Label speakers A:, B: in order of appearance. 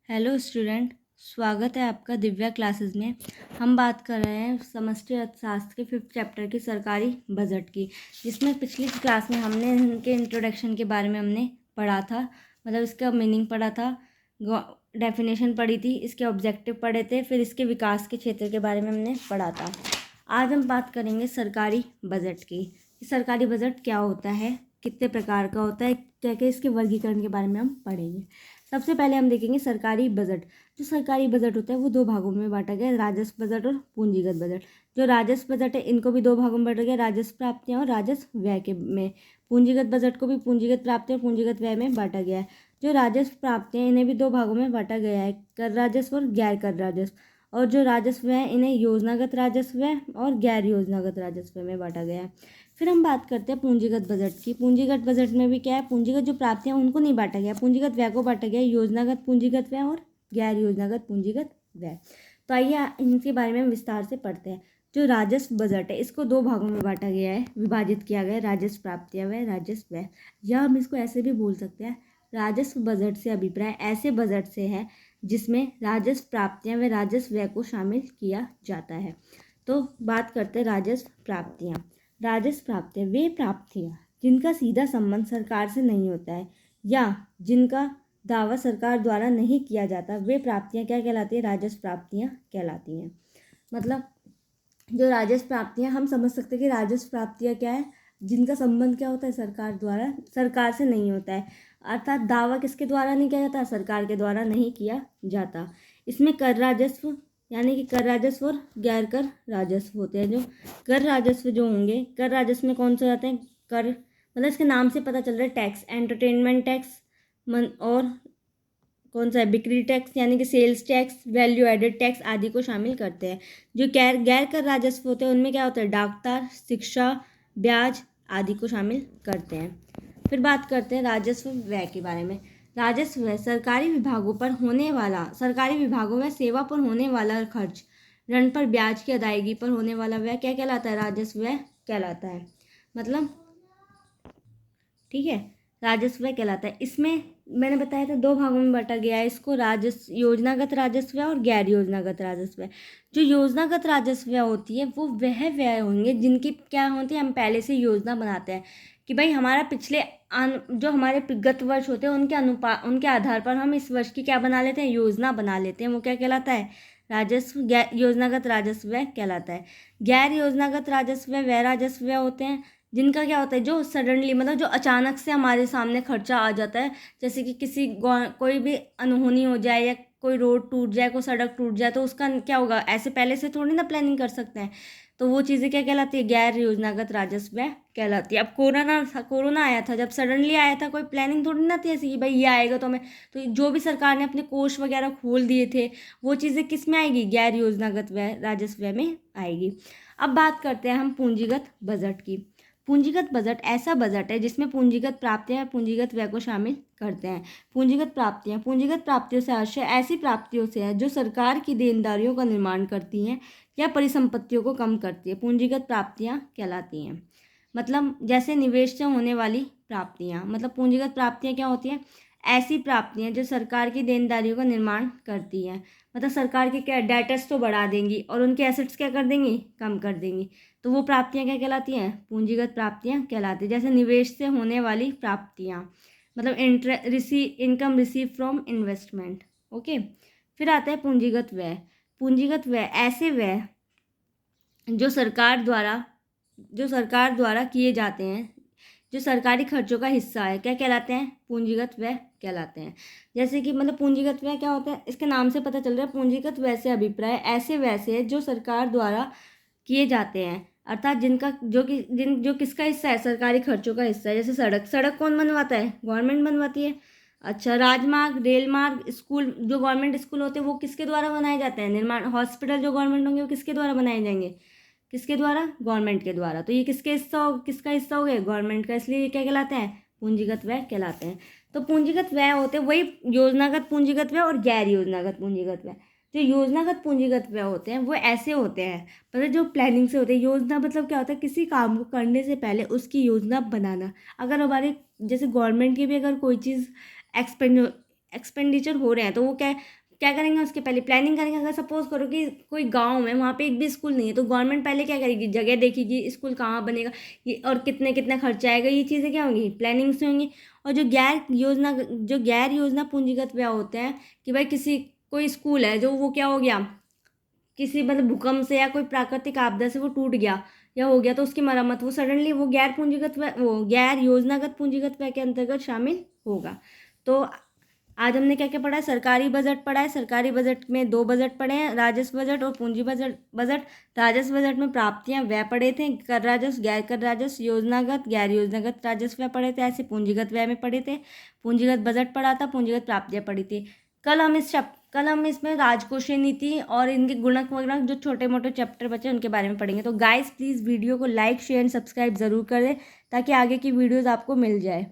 A: Hello student, स्वागत है आपका दिव्या क्लासेस में। हम बात कर रहे हैं समष्टि अर्थशास्त्र के 5th चैप्टर की सरकारी बजट की, जिसमें पिछली क्लास में हमने इनके इंट्रोडक्शन के बारे में हमने पढ़ा था, मतलब इसका मीनिंग पढ़ा था, डेफिनेशन पढ़ी थी, इसके ऑब्जेक्टिव पढ़े थे, फिर इसके विकास के क्षेत्र के बारे में हमने पढ़ा था। आज हम बात करेंगे सरकारी बजट की। सरकारी बजट क्या होता है, कितने प्रकार का होता है, क्या क्या इसके वर्गीकरण के बारे में हम पढ़ेंगे। सबसे पहले हम देखेंगे सरकारी बजट। जो सरकारी बजट होता है वो 2 भागों में बांटा गया है, राजस्व बजट और पूंजीगत बजट। जो राजस्व बजट है इनको भी 2 भागों में बांटा गया, राजस्व प्राप्तियां और राजस्व व्यय के में। पूंजीगत बजट को भी पूंजीगत प्राप्तियां और पूंजीगत व्यय में बांटा गया है। जो राजस्व प्राप्तियां इन्हें भी 2 भागों में बांटा गया है, कर राजस्व और गैर कर राजस्व। और जो राजस्व है इन्हें योजनागत राजस्व और गैर योजनागत राजस्व में बांटा गया है। फिर हम बात करते हैं पूंजीगत बजट की। पूंजीगत बजट में भी क्या है, पूंजीगत जो प्राप्तियां उनको नहीं बांटा गया, पूंजीगत व्यय को बांटा गया, योजनागत पूंजीगत व्यय और गैर योजनागत पूंजीगत व्यय। तो आइए इनके बारे में विस्तार से पढ़ते हैं। जो राजस्व बजट है इसको 2 भागों में बांटा गया है, विभाजित किया गया है, राजस्व प्राप्तियां व्यय, राजस्व व्यय। या हम इसको ऐसे भी बोल सकते हैं, राजस्व बजट से अभिप्राय ऐसे बजट से है जिसमें राजस्व प्राप्तियां व राजस्व व्यय को शामिल किया जाता है। तो बात करते हैं राजस्व प्राप्तियां। राजस्व प्राप्तियां वे प्राप्तियां जिनका सीधा संबंध सरकार से नहीं होता है या जिनका दावा सरकार द्वारा नहीं किया जाता, वे प्राप्तियां क्या कहलाती है, राजस्व प्राप्तियां कहलाती हैं। मतलब जो राजस्व प्राप्तियां, हम समझ सकते हैं कि राजस्व प्राप्तियां क्या है, जिनका संबंध क्या होता है, सरकार द्वारा, सरकार से नहीं होता है, अर्थात दावा किसके द्वारा नहीं किया जाता, सरकार के द्वारा नहीं किया जाता। इसमें कर राजस्व यानी कि कर राजस्व और गैर कर राजस्व होते हैं। जो कर राजस्व जो होंगे, कर राजस्व में कौन से आते हैं, कर मतलब इसके नाम से पता चल रहा है, टैक्स, एंटरटेनमेंट टैक्स और कौन सा है, बिक्री टैक्स यानी कि sales tax, value added tax आदि को शामिल करते हैं। जो गैर गैर कर राजस्व होते हैं उनमें क्या होता है, डाकतार, शिक्षा, ब्याज आदि को शामिल करते हैं। फिर बात करते हैं राजस्व व्यय के बारे में। राजस्व व्यय सरकारी विभागों पर होने वाला, सरकारी विभागों में सेवा पर होने वाला खर्च, ऋण पर ब्याज की अदायगी पर होने वाला व्यय क्या कहलाता है, राजस्व व्यय कहलाता है। मतलब ठीक है, राजस्व व्यय कहलाता है। इसमें मैंने बताया था 2 भागों में बांटा गया है इसको, राजस्व योजनागत राजस्व और गैर योजनागत राजस्व। जो योजनागत राजस्व होती है वो वह व्यय होंगे जिनकी क्या होती है, हम पहले से योजना बनाते हैं कि भाई हमारा पिछले जो हमारे गत वर्ष होते हैं उनके आधार पर हम इस वर्ष की क्या बना लेते हैं, योजना बना लेते हैं। वो क्या कहलाता है, राजस्व योजनागत राजस्व कहलाता है। गैर योजनागत राजस्व वह राजस्व होते हैं जिनका क्या होता है, जो सडनली मतलब जो अचानक से हमारे सामने खर्चा आ जाता है, जैसे कि कोई भी अनहोनी हो जाए या कोई रोड टूट जाए, कोई सड़क टूट जाए, तो उसका क्या होगा, ऐसे पहले से थोड़ी ना प्लानिंग कर सकते हैं। तो वो चीज़ें क्या कहलाती है, गैर योजनागत राजस्व कहलाती है। अब कोरोना आया था, जब सडनली आया था, कोई प्लानिंग थोड़ी ना थी ऐसी कि भाई ये आएगा तो हमें, तो जो भी सरकार ने अपने कोष वगैरह खोल दिए थे वो चीज़ें किस में आएगी, गैर योजनागत व्यय राजस्व व्यय में आएगी। अब बात करते हैं हम पूंजीगत बजट की। पूंजीगत बजट ऐसा बजट है जिसमें पूंजीगत प्राप्तियां और पूंजीगत व्यय को शामिल करते हैं। पूंजीगत प्राप्तियों से आशय ऐसी प्राप्तियों से है जो सरकार की देनदारियों का निर्माण करती हैं या परिसंपत्तियों को कम करती है, पूंजीगत प्राप्तियां कहलाती हैं। मतलब जैसे निवेश से होने वाली प्राप्तियां, मतलब पूंजीगत प्राप्तियां क्या होती हैं, ऐसी प्राप्तियां जो सरकार की देनदारियों का निर्माण करती हैं, मतलब सरकार के क्या डेटर्स तो बढ़ा देंगी और उनके एसेट्स क्या कर देंगी, कम कर देंगी। तो वो प्राप्तियां क्या कहलाती हैं, पूंजीगत प्राप्तियां कहलाती हैं। जैसे निवेश से होने वाली प्राप्तियां, मतलब income receive from investment. Okay, फिर आता है पूंजीगत व्यय। पूंजीगत व्यय ऐसे व्यय जो सरकार द्वारा किए जाते हैं, जो सरकारी खर्चों का हिस्सा है, क्या कहलाते हैं, पूंजीगत व्यय कहलाते हैं। जैसे कि मतलब पूंजीगत व्यय क्या होता है, इसके नाम से पता चल रहा है, पूंजीगत व्यय से अभिप्राय ऐसे व्यय से है जो सरकार द्वारा किए जाते हैं, अर्थात जिनका जो किसका हिस्सा है, सरकारी खर्चों का हिस्सा है। जैसे सड़क कौन बनवाता है, गवर्नमेंट बनवाती है। अच्छा, राजमार्ग, रेल मार्ग, स्कूल, जो गवर्नमेंट स्कूल होते हैं वो किसके द्वारा बनाए जाते हैं, निर्माण, हॉस्पिटल जो गवर्नमेंट होंगे वो किसके द्वारा बनाए जाएंगे, किसके द्वारा, गवर्नमेंट के द्वारा। तो ये किसका हिस्सा हो गया, गवर्नमेंट का, इसलिए ये क्या कहलाते हैं, पूंजीगत व्यय कहलाते हैं। तो पूंजीगत व्यय होते हैं वही योजनागत पूंजीगत व्यय और गैर योजनागत पूंजीगत व्यय। जो योजनागत पूंजीगत व्यय होते हैं वो ऐसे होते हैं, मतलब जो प्लानिंग से होते हैं। योजना मतलब क्या होता है, किसी काम को करने से पहले उसकी योजना बनाना। अगर हमारे जैसे गवर्नमेंट की भी अगर कोई चीज़ एक्सपेंडिचर हो रहे हैं तो वो क्या क्या करेंगे, उसके पहले प्लानिंग करेंगे। अगर सपोज करो कि कोई गांव में वहाँ पे एक भी स्कूल नहीं है तो गवर्नमेंट पहले क्या करेगी, जगह देखेगी, स्कूल कहाँ बनेगा ये और कितने कितना खर्चा आएगा, ये चीज़ें क्या होंगी, प्लानिंग से होंगी। और जो गैर योजना पूंजीगत व्यय होते हैं कि भाई किसी कोई स्कूल है जो वो क्या हो गया, किसी मतलब भूकंप से या कोई प्राकृतिक आपदा से वो टूट गया या हो गया तो उसकी मरम्मत, वो सडनली वो गैर पूंजीगत व्यय, वो गैर योजनागत पूंजीगत व्यय के अंतर्गत शामिल होगा। तो आज हमने क्या क्या पढ़ा है, सरकारी बजट पढ़ा है। सरकारी बजट में दो बजट पढ़े हैं, राजस्व बजट और पूंजी बजट। राजस्व बजट में प्राप्तियां व्यय पढ़े थे, कर राजस्व, गैर कर राजस्व, योजनागत, गैर योजनागत राजस्व व्यय पढ़े थे। ऐसे पूंजीगत व्यय में पढ़े थे, पूंजीगत बजट पढ़ा था, पूंजीगत प्राप्तियां पढ़ी थी। कल हम इसमें राजकोषीय नीति और इनके गुणक वगणक जो छोटे मोटे चैप्टर बचे उनके बारे में पढ़ेंगे। तो गाइस प्लीज़ वीडियो को लाइक शेयर एंड सब्सक्राइब ज़रूर करें ताकि आगे की वीडियोज़ आपको मिल जाए।